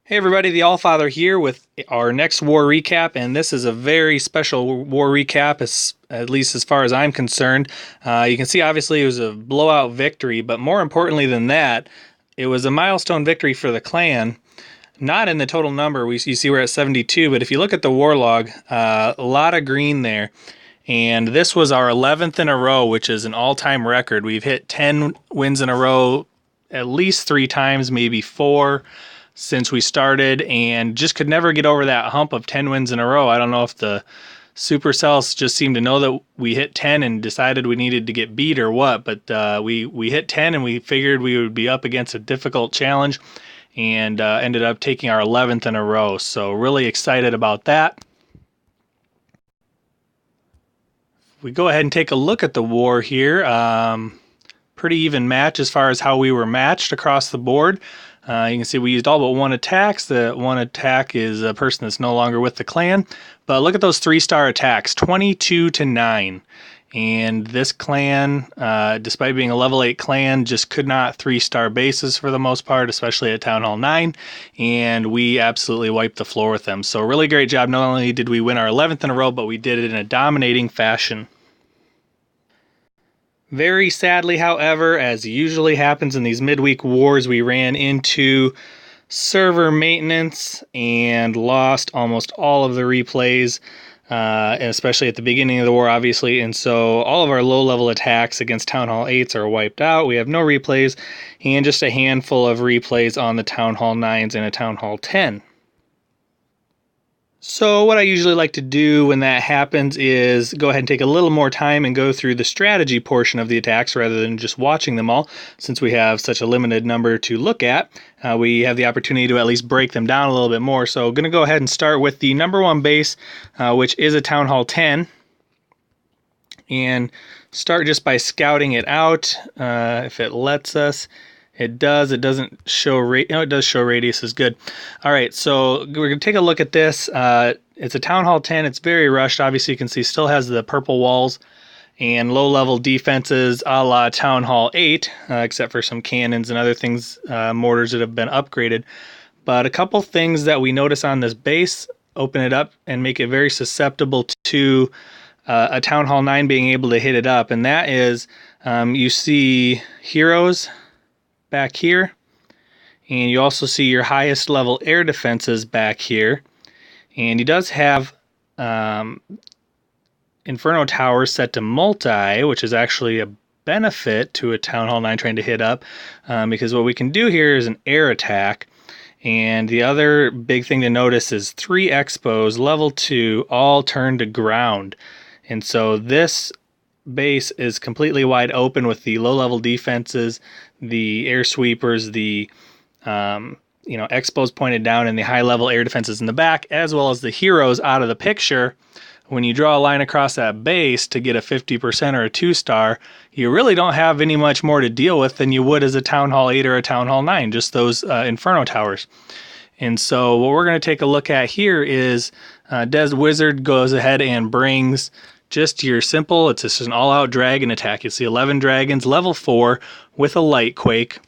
Hey everybody, the Allfather here with our next war recap, and this is a very special war recap, at least as far as I'm concerned. You can see obviously it was a blowout victory, but more importantly than that, it was a milestone victory for the clan. Not in the total number, you see we're at 72, but if you look at the war log, a lot of green there. And this was our 11th in a row, which is an all-time record. We've hit 10 wins in a row at least 3 times, maybe 4 since we started, and just could never get over that hump of 10 wins in a row. I don't know if the Supercells just seemed to know that we hit 10 and decided we needed to get beat or what, but we hit 10 and we figured we would be up against a difficult challenge and ended up taking our 11th in a row. So really excited about that. We go ahead and take a look at the war here. Pretty even match as far as how we were matched across the board. You can see we used all but one attacks. The one attack is a person that's no longer with the clan. But look at those 3-star attacks, 22-9. And this clan, despite being a level 8 clan, just could not 3-star bases for the most part, especially at Town Hall 9. And we absolutely wiped the floor with them. So really great job. Not only did we win our 11th in a row, but we did it in a dominating fashion. Very sadly, however, as usually happens in these midweek wars, we ran into server maintenance and lost almost all of the replays, and especially at the beginning of the war, obviously. And so all of our low-level attacks against Town Hall 8s are wiped out. We have no replays and just a handful of replays on the Town Hall 9s and a Town Hall 10. So what I usually like to do when that happens is go ahead and take a little more time and go through the strategy portion of the attacks rather than just watching them all. Since we have such a limited number to look at, we have the opportunity to at least break them down a little bit more. So I'm going to go ahead and start with the number 1 base, which is a Town Hall 10. And start just by scouting it out, if it lets us. It does. It doesn't show it does show radius is good. All right, so we're going to take a look at this. It's a Town Hall 10. It's very rushed. Obviously, you can see still has the purple walls and low-level defenses a la Town Hall 8, except for some cannons and other things, mortars that have been upgraded. But a couple things that we notice on this base open it up and make it very susceptible to a Town Hall 9 being able to hit it up. And that is, you see heroes back here, and you also see your highest level air defenses back here, and he does have Inferno Towers set to multi, which is actually a benefit to a Town Hall 9 trying to hit up, because what we can do here is an air attack. And the other big thing to notice is 3 expos level 2 all turn to ground, and so this base is completely wide open with the low-level defenses, the air sweepers, the expos pointed down, and the high-level air defenses in the back, as well as the heroes out of the picture. When you draw a line across that base to get a 50% or a 2-star, you really don't have any much more to deal with than you would as a Town Hall 8 or a Town Hall 9, just those Inferno Towers. And so what we're going to take a look at here is Des Wizard goes ahead and brings just your simple, it's just an all-out dragon attack. You see 11 dragons, level 4, with a light quake,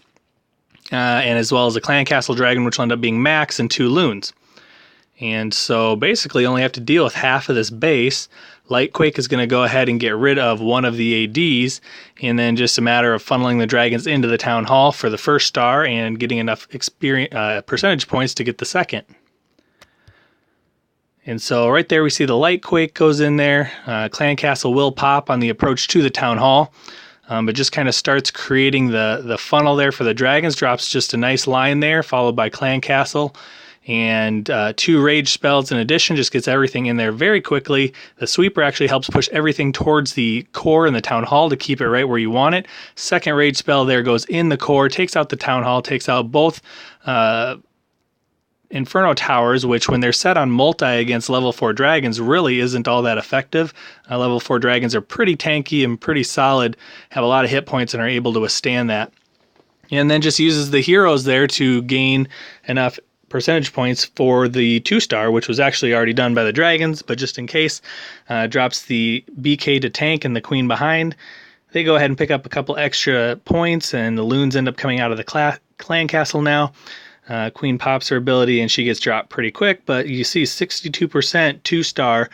and as well as a clan castle dragon, which will end up being max, and 2 loons. And so basically you only have to deal with half of this base. Lightquake is going to go ahead and get rid of one of the ADs, and then just a matter of funneling the dragons into the town hall for the first star and getting enough percentage points to get the second. And so right there we see the Lightquake goes in there. Clan Castle will pop on the approach to the town hall, but just kind of starts creating the funnel there for the dragons. Drops just a nice line there, followed by Clan Castle. And 2 rage spells in addition, just gets everything in there very quickly. The sweeper actually helps push everything towards the core in the town hall to keep it right where you want it. Second rage spell there goes in the core, takes out the town hall, takes out both Inferno Towers, which when they're set on multi against level 4 dragons really isn't all that effective. Level 4 dragons are pretty tanky and pretty solid, have a lot of hit points and are able to withstand that. And then just uses the heroes there to gain enough percentage points for the 2-star, which was actually already done by the dragons, but just in case, drops the BK to tank and the queen behind. They go ahead and pick up a couple extra points, and the loons end up coming out of the clan castle now. Queen pops her ability and she gets dropped pretty quick, but you see 62% 2-star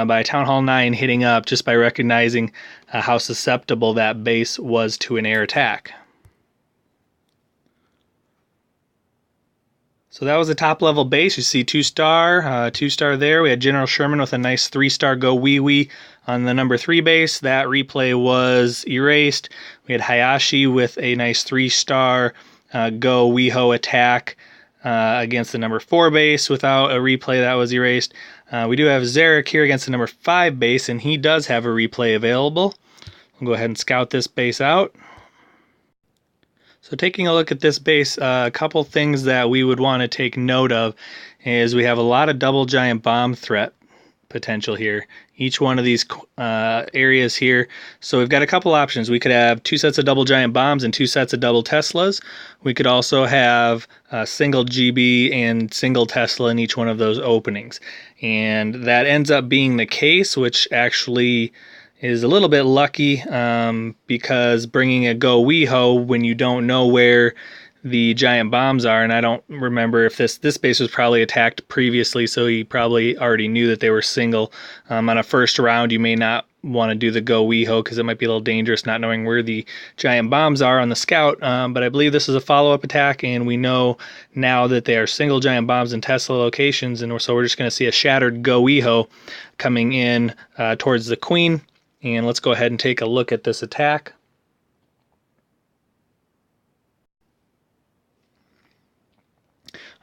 by Town Hall 9 hitting up just by recognizing how susceptible that base was to an air attack. So that was the top level base. You see 2-star there. We had General Sherman with a nice 3-star Go Wee Wee on the number 3 base. That replay was erased. We had Hayashi with a nice 3-star Go Weho attack against the number 4 base without a replay. That was erased. We do have Zarek here against the number 5 base, and he does have a replay available. We'll go ahead and scout this base out. So taking a look at this base, a couple things that we would want to take note of is we have a lot of double giant bomb threat potential here. Each one of these areas here. So we've got a couple options. We could have 2 sets of double giant bombs and 2 sets of double Teslas. We could also have single GB and single Tesla in each one of those openings. And that ends up being the case, which actually is a little bit lucky because bringing a Go Weho when you don't know where the giant bombs are, and I don't remember if this base was probably attacked previously, so he probably already knew that they were single. On a first round, you may not want to do the Go Weho because it might be a little dangerous not knowing where the giant bombs are on the scout, but I believe this is a follow-up attack, and we know now that they are single giant bombs in Tesla locations, and so we're just going to see a shattered Go Weho coming in towards the queen. And let's go ahead and take a look at this attack.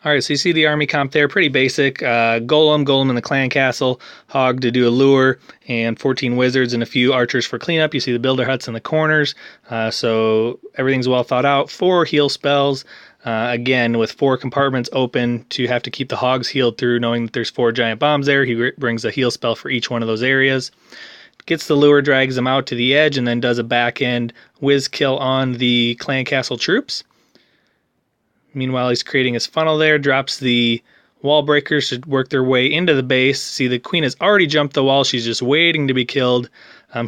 All right, so you see the army comp there, pretty basic. Golem in the clan castle, Hog to do a lure, and 14 wizards and a few archers for cleanup. You see the builder huts in the corners, so everything's well thought out. 4 heal spells, again with 4 compartments open to have to keep the hogs healed through, knowing that there's 4 giant bombs there. He brings a heal spell for each one of those areas. Gets the lure, drags them out to the edge, and then does a back end whiz kill on the clan castle troops. Meanwhile, he's creating his funnel there, drops the wall breakers to work their way into the base. See, the queen has already jumped the wall. She's just waiting to be killed.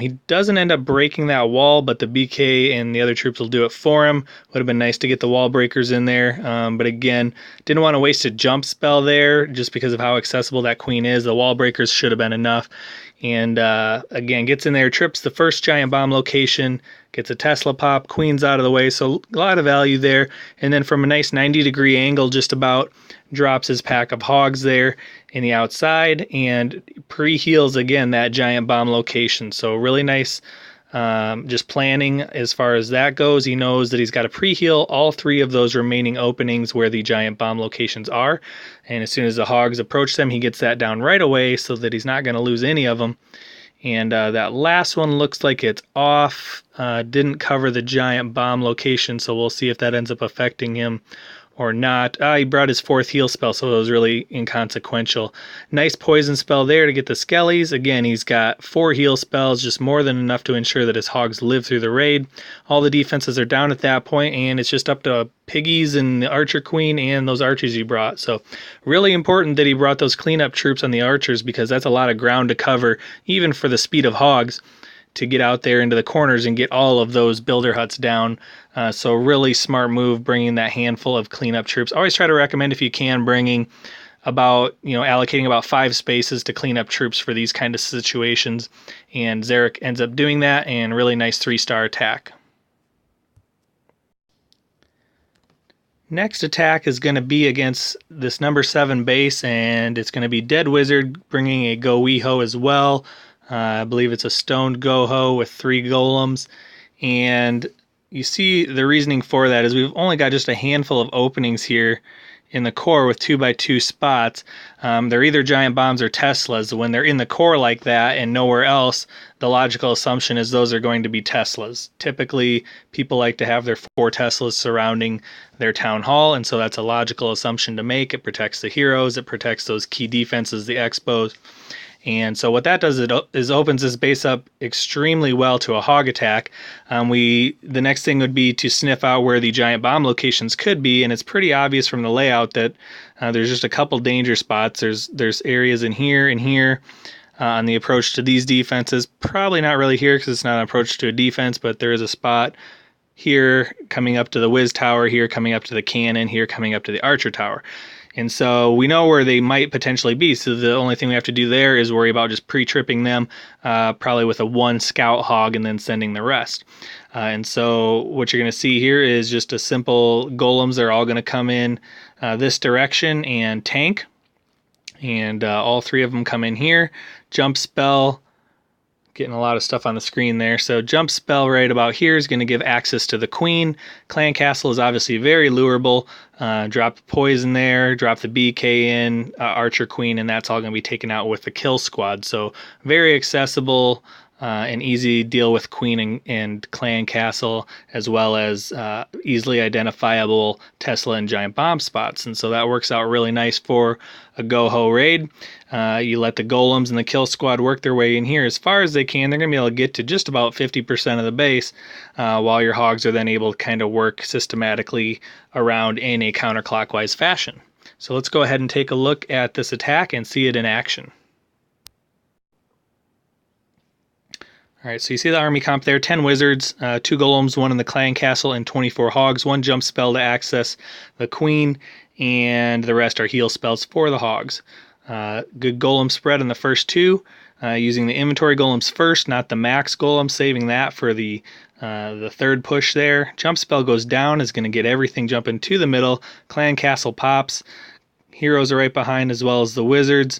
He doesn't end up breaking that wall, but the BK and the other troops will do it for him. Would have been nice to get the wall breakers in there, but again, didn't want to waste a jump spell there just because of how accessible that queen is. The wall breakers should have been enough. And again, gets in there, trips the first giant bomb location, gets a Tesla pop, queen's out of the way, so a lot of value there. And then from a nice 90-degree angle, just about drops his pack of hogs there in the outside and pre-heals again that giant bomb location. So really nice just planning as far as that goes. He knows that he's got to pre-heal all 3 of those remaining openings where the giant bomb locations are. And as soon as the hogs approach them, he gets that down right away so that he's not going to lose any of them. And that last one looks like it's off. Didn't cover the giant bomb location, so we'll see if that ends up affecting him or not. He brought his 4th heal spell, so it was really inconsequential. Nice poison spell there to get the skellies. Again, he's got 4 heal spells, just more than enough to ensure that his hogs live through the raid. All the defenses are down at that point, and it's just up to Piggies and the Archer Queen and those archers he brought. So really important that he brought those cleanup troops on the archers because that's a lot of ground to cover, even for the speed of hogs, to get out there into the corners and get all of those builder huts down. So really smart move bringing that handful of cleanup troops. Always try to recommend, if you can, bringing allocating about 5 spaces to clean up troops for these kind of situations. And Zarek ends up doing that, and really nice 3-star attack. Next attack is going to be against this number 7 base, and it's going to be Dead Wizard bringing a Go Weho as well. I believe it's a stoned Goho with 3 golems. And you see the reasoning for that is we've only got just a handful of openings here in the core with 2x2 spots. They're either giant bombs or Teslas. When they're in the core like that and nowhere else, the logical assumption is those are going to be Teslas. Typically, people like to have their 4 Teslas surrounding their town hall, and so that's a logical assumption to make. It protects the heroes, it protects those key defenses, the expos. And so what that does is opens this base up extremely well to a hog attack. The next thing would be to sniff out where the giant bomb locations could be, and it's pretty obvious from the layout that there's just a couple danger spots. There's areas in here and here on the approach to these defenses. Probably not really here because it's not an approach to a defense, but there is a spot here coming up to the Whiz Tower, here coming up to the Cannon, here coming up to the Archer Tower. And so we know where they might potentially be. So the only thing we have to do there is worry about just pre-tripping them, probably with a 1 scout hog and then sending the rest. And so what you're going to see here is just a simple golems. They're all going to come in this direction and tank. And all 3 of them come in here. Jump spell. Getting a lot of stuff on the screen there. So jump spell right about here is going to give access to the queen. Clan Castle is obviously very lurable. Drop the poison there, drop the BK in, Archer Queen, and that's all going to be taken out with the kill squad. So very accessible and easy to deal with Queen and Clan Castle, as well as easily identifiable Tesla and Giant Bomb spots. And so that works out really nice for a Go-Ho raid. You let the golems and the kill squad work their way in here as far as they can. They're going to be able to get to just about 50% of the base, while your hogs are then able to kind of work systematically around in a counterclockwise fashion. So let's go ahead and take a look at this attack and see it in action. All right, so you see the army comp there, 10 wizards, 2 golems, 1 in the clan castle, and 24 hogs, 1 jump spell to access the queen, and the rest are heal spells for the hogs. Good golem spread in the first 2, using the inventory golems first, not the max golem, saving that for the third push there. Jump spell goes down, is going to get everything jumping to the middle. Clan castle pops, heroes are right behind as well as the wizards.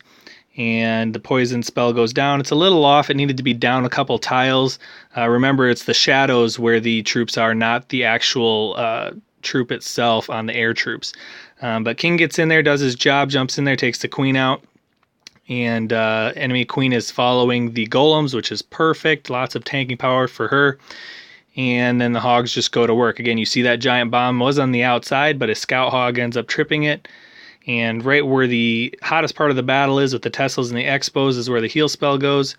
And the poison spell goes down. It's a little off. It needed to be down a couple tiles. Remember, it's the shadows where the troops are, not the actual troop itself on the air troops. But King gets in there, does his job, jumps in there, takes the queen out. And enemy queen is following the golems, which is perfect. Lots of tanking power for her. And then the hogs just go to work. Again, you see that giant bomb was on the outside, but a scout hog ends up tripping it. And right where the hottest part of the battle is with the Teslas and the Expos is where the heal spell goes,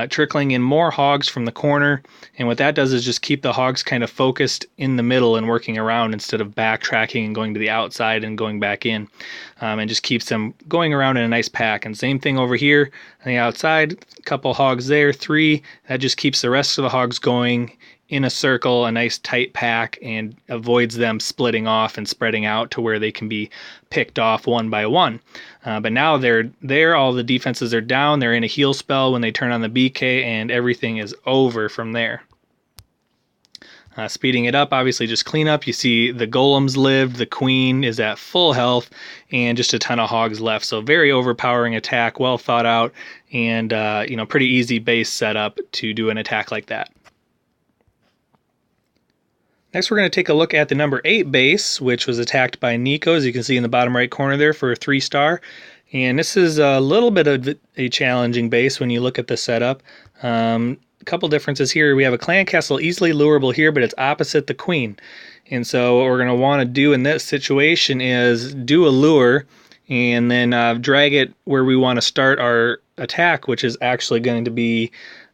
trickling in more hogs from the corner. And what that does is just keep the hogs kind of focused in the middle and working around instead of backtracking and going to the outside and going back in. And just keeps them going around in a nice pack. And same thing over here on the outside, a couple hogs there, 3. That just keeps the rest of the hogs going in a circle, a nice tight pack, and avoids them splitting off and spreading out to where they can be picked off one by one. But now they're there, all the defenses are down, they're in a heal spell when they turn on the BK, and everything is over from there. Speeding it up, obviously just clean up. You see the golems lived, the queen is at full health, and just a ton of hogs left. So very overpowering attack, well thought out, and pretty easy base setup to do an attack like that. Next, we're going to take a look at the number 8 base, which was attacked by Nico, as you can see in the bottom right corner there, for a 3-star. And this is a little bit of a challenging base when you look at the setup. A couple differences here. We have a clan castle easily lurable here, but it's opposite the queen. And so what we're going to want to do in this situation is do a lure and then drag it where we want to start our attack, which is actually going to be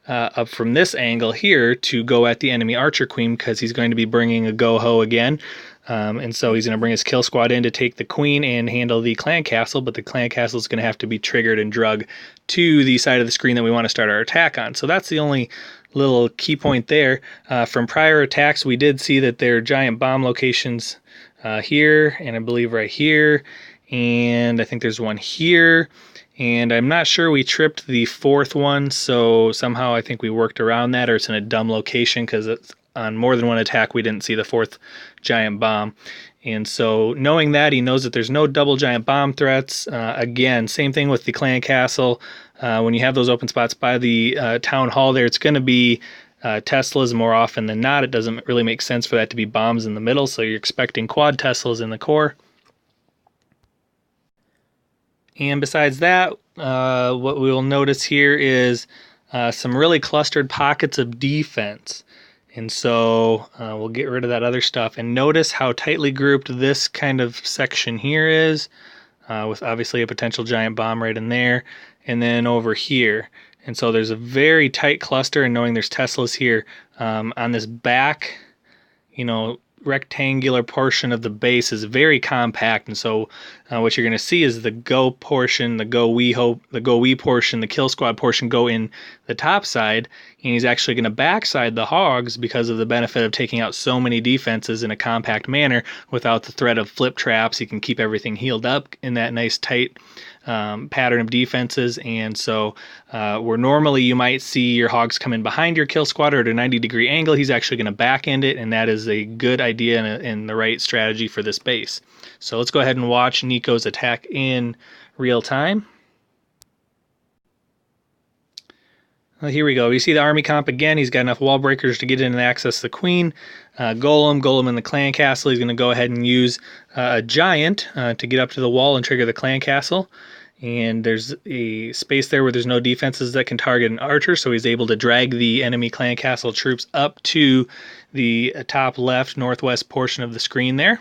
up from this angle here to go at the enemy archer queen, because he's going to be bringing a Go-Ho again. And so he's going to bring his kill squad in to take the queen and handle the clan castle, but the clan castle is going to have to be triggered and drug to the side of the screen that we want to start our attack on. So that's the only little key point there. From prior attacks, we did see that there are giant bomb locations here, and I believe right here, and I think there's one here. And I'm not sure we tripped the 4th one, so somehow I think we worked around that, or it's in a dumb location because it's on more than one attack we didn't see the 4th giant bomb. And so knowing that, he knows that there's no double giant bomb threats. Again, same thing with the clan castle. When you have those open spots by the town hall there, it's going to be Teslas more often than not. It doesn't really make sense for that to be bombs in the middle, so you're expecting quad Teslas in the core. And besides that, what we will notice here is some really clustered pockets of defense. And so we'll get rid of that other stuff. And notice how tightly grouped this kind of section here is, with obviously a potential giant bomb right in there, and then over here. And so there's a very tight cluster, and knowing there's Teslas here on this back, rectangular portion of the base is very compact, and so what you're going to see is the go portion, the go we portion, the kill squad portion go in the top side, and he's actually going to backside the hogs because of the benefit of taking out so many defenses in a compact manner without the threat of flip traps. He can keep everything healed up in that nice tight pattern of defenses. And so where normally you might see your hogs come in behind your kill squad or at a 90-degree angle, he's actually going to back end it, and that is a good idea and the right strategy for this base. So let's go ahead and watch Nico's attack in real time. Well, here we go. You see the army comp again. He's got enough wall breakers to get in and access the queen. Golem in the clan castle. He's going to go ahead and use a giant to get up to the wall and trigger the clan castle. And there's a space there where there's no defenses that can target an archer, so he's able to drag the enemy clan castle troops up to the top left northwest portion of the screen there.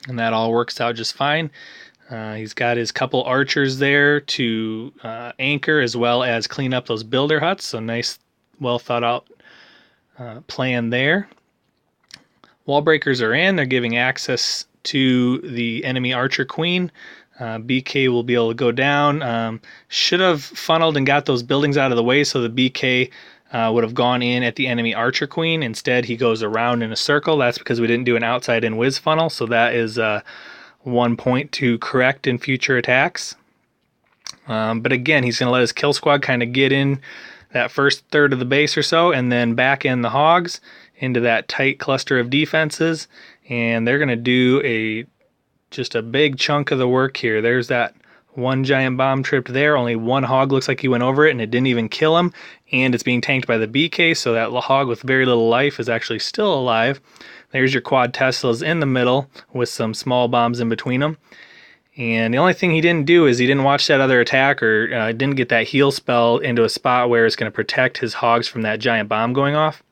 And that all works out just fine. He's got his couple archers there to anchor as well as clean up those builder huts. So nice, well thought out plan there. Wall breakers are in. They're giving access to the enemy archer queen. BK will be able to go down. Should have funneled and got those buildings out of the way so the BK would have gone in at the enemy archer queen. Instead, he goes around in a circle. That's because we didn't do an outside-in whiz funnel, so that is 1 point to correct in future attacks. But again, he's going to let his kill squad kind of get in that first third of the base or so, and then back in the hogs into that tight cluster of defenses, and they're going to do just a big chunk of the work here. There's that one giant bomb tripped there. Only one hog looks like he went over it, and it didn't even kill him, and it's being tanked by the BK, so that hog with very little life is actually still alive. There's your quad Teslas in the middle with some small bombs in between them. And the only thing he didn't do is he didn't watch that other attack or didn't get that heal spell into a spot where it's going to protect his hogs from that giant bomb going off.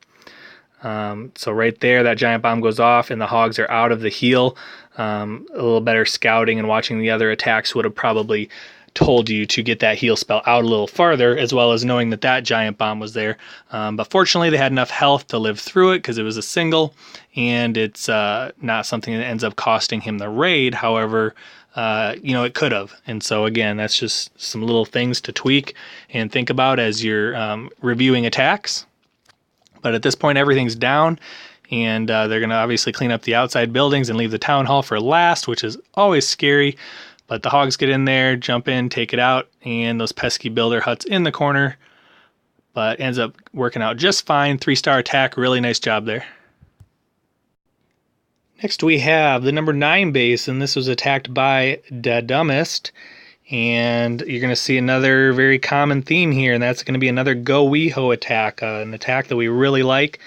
So right there, that giant bomb goes off and the hogs are out of the heal. A little better scouting and watching the other attacks would have probably told you to get that heal spell out a little farther, as well as knowing that that giant bomb was there. But fortunately, they had enough health to live through it because it was a single, and it's not something that ends up costing him the raid. However, it could have. And so again, that's just some little things to tweak and think about as you're reviewing attacks. But at this point, everything's down, and they're going to obviously clean up the outside buildings and leave the town hall for last, which is always scary. But the hogs get in there, jump in, take it out, and those pesky builder huts in the corner. But ends up working out just fine. 3-star attack, really nice job there. Next we have the number 9 base, and this was attacked by Da Dumbest. And you're going to see another very common theme here, and that's going to be another Go Weho attack, an attack that we really like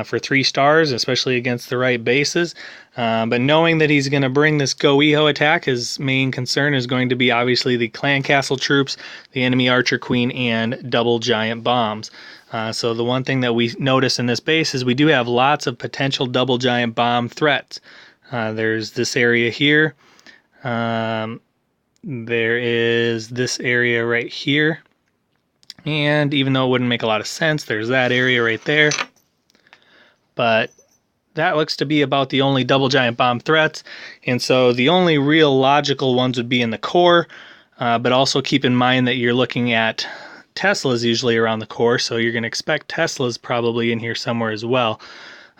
for 3 stars, especially against the right bases. But knowing that he's going to bring this Go Weho attack, his main concern is going to be obviously the clan castle troops, the enemy archer queen, and double giant bombs. So the one thing that we notice in this base is we do have lots of potential double giant bomb threats. There's this area here. There is this area right here. And even though it wouldn't make a lot of sense, there's that area right there. But that looks to be about the only double giant bomb threats. And so the only real logical ones would be in the core. But also keep in mind that you're looking at Teslas usually around the core. So you're going to expect Teslas probably in here somewhere as well.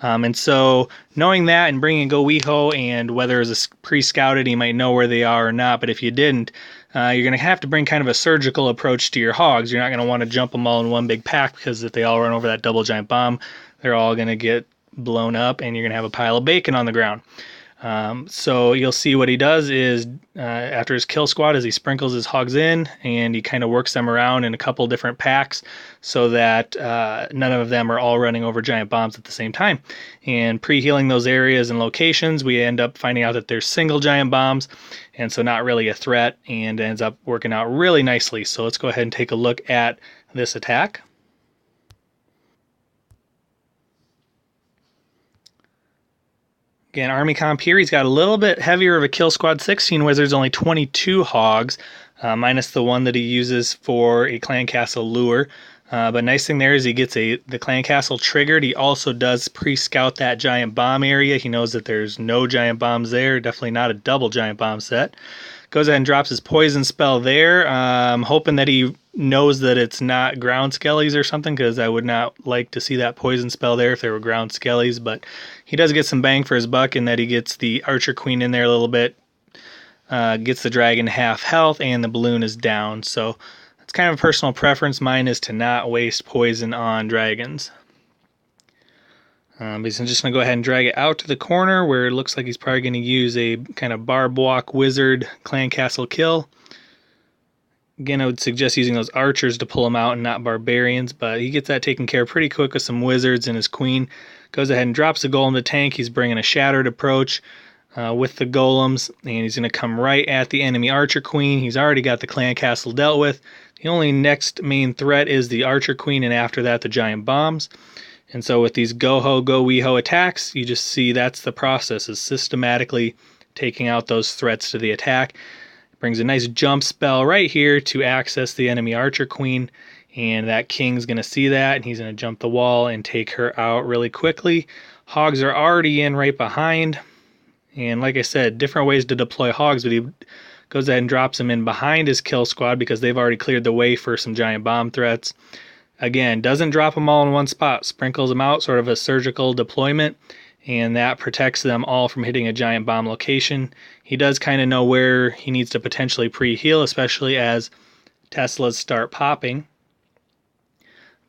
And so knowing that and bringing Go Weho, and whether it's pre-scouted, you might know where they are or not, but if you didn't, you're going to have to bring kind of a surgical approach to your hogs. You're not going to want to jump them all in one big pack, because if they all run over that double giant bomb, they're all going to get blown up and you're going to have a pile of bacon on the ground. So you'll see what he does is after his kill squad is he sprinkles his hogs in and he kind of works them around in a couple different packs so that none of them are all running over giant bombs at the same time. And pre-healing those areas and locations, we end up finding out that there's single giant bombs, and so not really a threat, and ends up working out really nicely. So let's go ahead and take a look at this attack. Again, army comp here, he's got a little bit heavier of a kill squad. 16 wizards, only 22 hogs, minus the one that he uses for a clan castle lure. But nice thing there is he gets the clan castle triggered. He also does pre-scout that giant bomb area. He knows that there's no giant bombs there. Definitely not a double giant bomb set. Goes ahead and drops his poison spell there. Hoping that he knows that it's not ground skellies or something, because I would not like to see that poison spell there if there were ground skellies. But he does get some bang for his buck in that he gets the archer queen in there a little bit. Gets the dragon half health, and the balloon is down. So it's kind of a personal preference. Mine is to not waste poison on dragons. But he's just going to go ahead and drag it out to the corner where it looks like he's probably going to use a kind of barb walk wizard clan castle kill. Again, I would suggest using those archers to pull him out and not barbarians, but he gets that taken care of pretty quick with some wizards and his queen. Goes ahead and drops the golem to tank. He's bringing a shattered approach with the golems, and he's going to come right at the enemy archer queen. He's already got the clan castle dealt with. The only next main threat is the archer queen, and after that the giant bombs. And so with these go-ho, go-we-ho attacks, you just see that's the process, is systematically taking out those threats to the attack. Brings a nice jump spell right here to access the enemy archer queen, and that king's going to see that, and he's going to jump the wall and take her out really quickly. Hogs are already in right behind, and like I said, different ways to deploy hogs, but he goes ahead and drops them in behind his kill squad because they've already cleared the way for some giant bomb threats. Again, doesn't drop them all in one spot, sprinkles them out, sort of a surgical deployment, and that protects them all from hitting a giant bomb location. He does kind of know where he needs to potentially pre-heal, especially as Teslas start popping.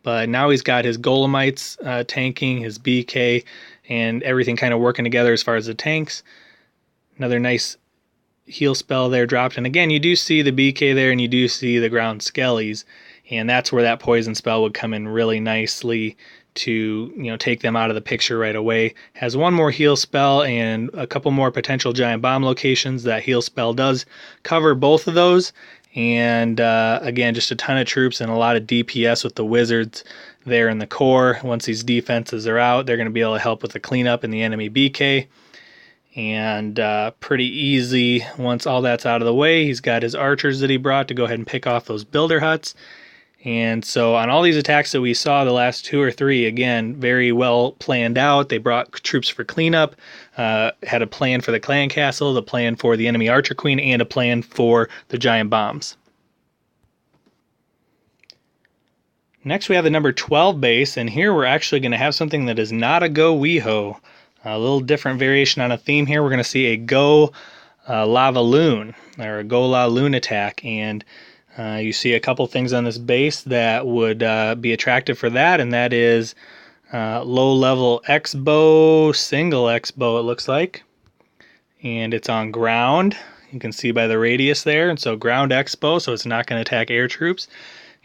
But now he's got his Golemites tanking, his BK, and everything kind of working together as far as the tanks. Another nice heal spell there dropped. And again, you do see the BK there, and you do see the ground skellies. And that's where that poison spell would come in really nicely to take them out of the picture right away. Has one more heal spell and a couple more potential giant bomb locations. That heal spell does cover both of those. And again, just a ton of troops and a lot of DPS with the wizards there in the core. Once these defenses are out, they're going to be able to help with the cleanup in the enemy BK. And pretty easy once all that's out of the way. He's got his archers that he brought to go ahead and pick off those builder huts. And so on all these attacks that we saw, the last 2 or 3, again, very well planned out. They brought troops for cleanup, had a plan for the clan castle, the plan for the enemy archer queen, and a plan for the giant bombs. Next we have the number 12 base, and here we're actually going to have something that is not a go-we-ho. A little different variation on a theme here. We're going to see a go lava loon, or a go la loon attack, and you see a couple things on this base that would be attractive for that, and that is low-level X-bow, single X-bow it looks like, and it's on ground. You can see by the radius there, and so ground X-bow, so it's not going to attack air troops.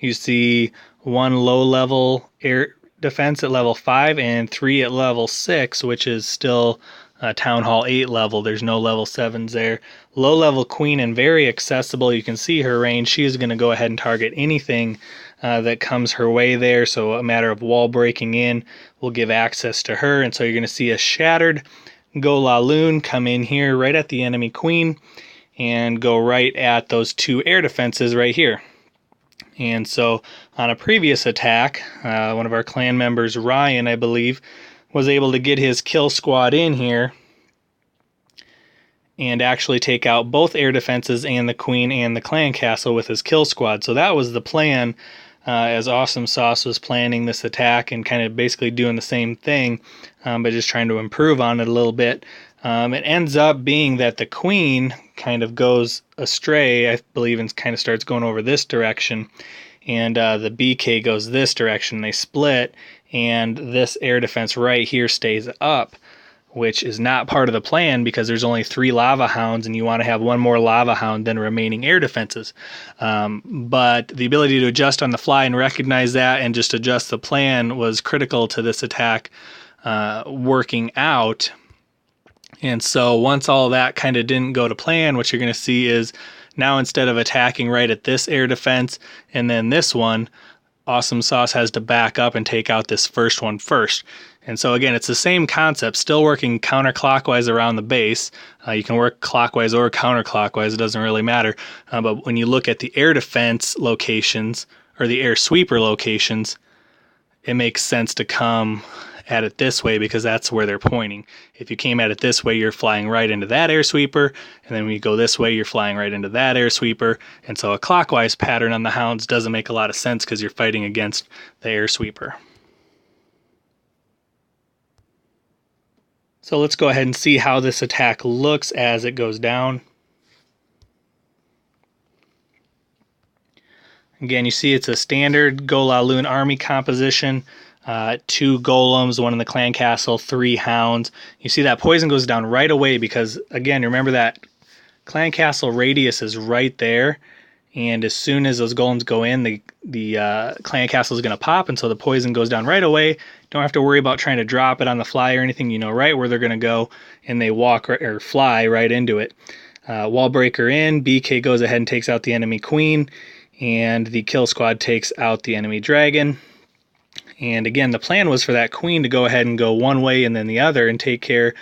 You see 1 low-level air defense at level 5 and 3 at level 6, which is still Town Hall 8 level. There's no level 7s there. Low level queen and very accessible. You can see her range. She is going to go ahead and target anything that comes her way there. So a matter of wall breaking in will give access to her. And so you're going to see a shattered Go La Loon come in here right at the enemy queen and go right at those 2 air defenses right here. And so on a previous attack, one of our clan members, Ryan, I believe, was able to get his kill squad in here and actually take out both air defenses and the queen and the clan castle with his kill squad. So that was the plan as Awesome Sauce was planning this attack and kind of basically doing the same thing, but just trying to improve on it a little bit. It ends up being that the queen kind of goes astray, I believe, and kind of starts going over this direction, and the BK goes this direction. They split, and this air defense right here stays up, which is not part of the plan because there's only 3 lava hounds, and you want to have 1 more lava hound than remaining air defenses. But the ability to adjust on the fly and recognize that and just adjust the plan was critical to this attack working out. And so once all that kind of didn't go to plan, what you're going to see is now instead of attacking right at this air defense and then this one, Awesome Sauce has to back up and take out this first one first. And so again, it's the same concept, still working counterclockwise around the base. You can work clockwise or counterclockwise, it doesn't really matter. But when you look at the air defense locations or the air sweeper locations, it makes sense to come at it this way because that's where they're pointing. If you came at it this way, you're flying right into that air sweeper, and then when you go this way, you're flying right into that air sweeper. And so a clockwise pattern on the hounds doesn't make a lot of sense because you're fighting against the air sweeper. So let's go ahead and see how this attack looks as it goes down. Again, you see it's a standard Golaloon army composition. 2 golems, 1 in the clan castle, 3 hounds. You see that poison goes down right away because, again, remember that clan castle radius is right there. And as soon as those golems go in, the clan castle is going to pop, and so the poison goes down right away. Don't have to worry about trying to drop it on the fly or anything. You know right where they're going to go, and they walk or fly right into it. Wall breaker in, BK goes ahead and takes out the enemy queen, and the kill squad takes out the enemy dragon. And again, the plan was for that queen to go ahead and go one way and then the other and take care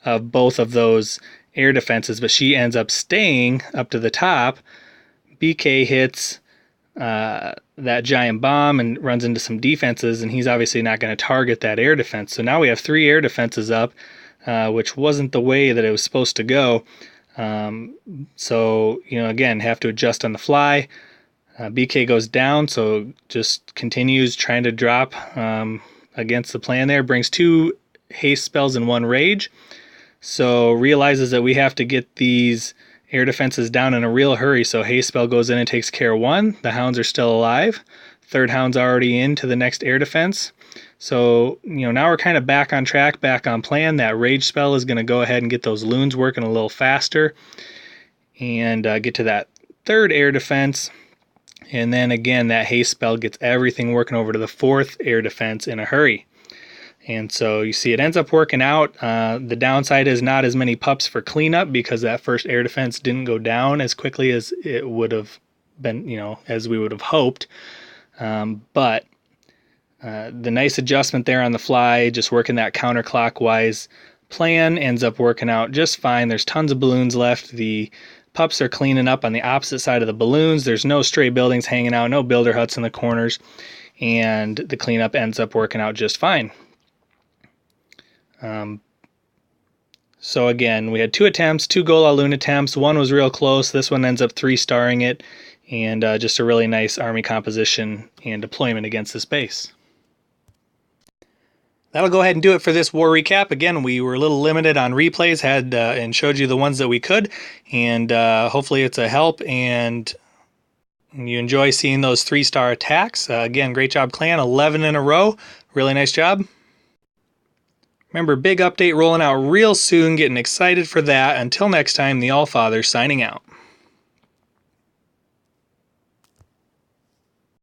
of both of those air defenses, but she ends up staying up to the top. BK hits that giant bomb and runs into some defenses, and he's obviously not going to target that air defense. So now we have 3 air defenses up, which wasn't the way that it was supposed to go. So, again, have to adjust on the fly. BK goes down, so just continues trying to drop against the plan there. Brings 2 haste spells and 1 rage. So realizes that we have to get these air defenses down in a real hurry, so haste spell goes in and takes care of 1. The hounds are still alive. 3rd hound's already into the next air defense. So, now we're kind of back on track, back on plan. That rage spell is going to go ahead and get those loons working a little faster and get to that 3rd air defense. And then again, that haste spell gets everything working over to the 4th air defense in a hurry. And so you see it ends up working out. The downside is not as many pups for cleanup because that 1st air defense didn't go down as quickly as it would have been, as we would have hoped. But the nice adjustment there on the fly, just working that counterclockwise plan, ends up working out just fine. There's tons of balloons left. The pups are cleaning up on the opposite side of the balloons. There's no stray buildings hanging out, no builder huts in the corners, and the cleanup ends up working out just fine. So again, we had 2 attempts, 2 Golaloon attempts. 1 was real close. This one ends up 3-starring it, and just a really nice army composition and deployment against this base. That'll go ahead and do it for this war recap. Again, we were a little limited on replays, and showed you the ones that we could, and hopefully it's a help and you enjoy seeing those 3-star attacks. Again, great job, clan. 11 in a row. Really nice job. Remember, big update rolling out real soon. Getting excited for that. Until next time, the Allfather signing out.